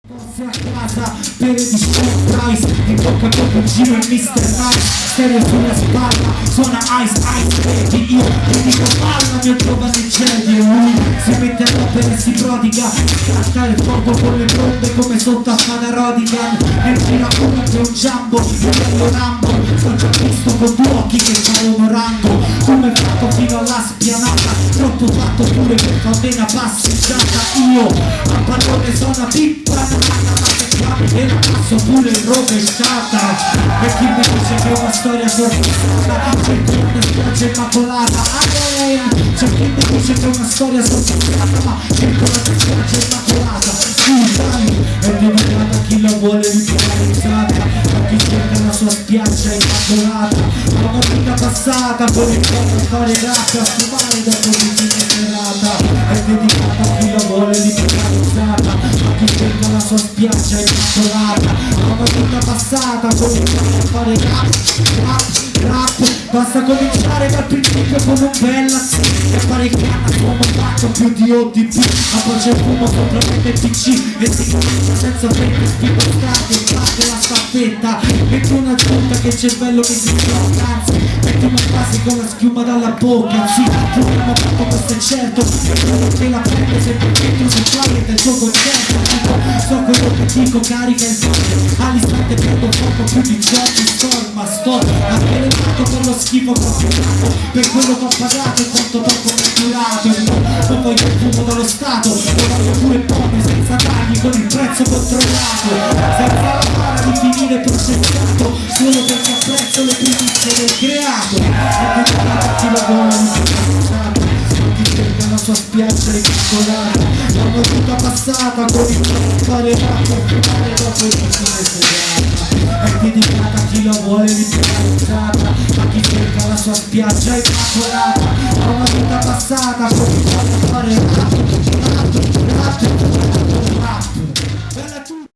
A casa, bere di Sean Price, in bocca proprio in giro il Mr. Nice, stereo sulla spalla, suona Ice Ice Baby, io ti dico parla mio giovane Jedi, e lui si mette a rapere e si prodiga, scatta il fuoco con le bombe come sotto a Fada Rodigan, nel gira uno che un Jumbo, un bello Rambo, l'ho già visto con due occhi che stavano rango, come fatto fino alla spianata, troppo fatto pure per fare una passeggiata, io a pallone sono a pippa, e la passo pure in rovesciata e chi mi dice che è una storia sorpresa c'è chi una spiaggia immacolata c'è chi mi dice che è una storia sorpresa ma c'è una spiaggia immacolata è dedicata a chi la vuole visualizzata a chi cerca la sua spiaggia immacolata la mattina passata con il cuore storia grazie a fumare dopo di serata è dedicata a chi la vuole visualizzata a chi cerca la sua spiaggia immacolata la mattina passata con il cuore a fare rap basta cominciare dal principio con un bella e fare canna come fatto più di ODP ma poi c'è il fumo sopra l'MPC e si comincia senza fretta schifo stati e fate la staffetta metti una giunta che il cervello che si blocca anzi metti una frase con la schiuma dalla bocca sì, tu abbiamo fatto questo è certo e quello che la prende sempre dentro sul flyer del tuo concerto so quello che dico carica il cuore all'istante prendo fuoco più di Giorgi Storm ma sto avvelenato per lo schifo che ho fatto per quello che ho pagato e quanto poco mi è durato non voglio il fumo dallo Stato lo voglio pure poco senza tagli con il prezzo controllato senza la para di finire processato solo perché apprezzo le primizie del creato è dedicato a chi lo vuole la sua spiaggia immacolata la mattina passata con il fare rap e fumare dopo il fine serata è dedicata a chi la vuole liberalizzata a chi cerca la sua spiaggia immacolata la mattina passata con il fare rap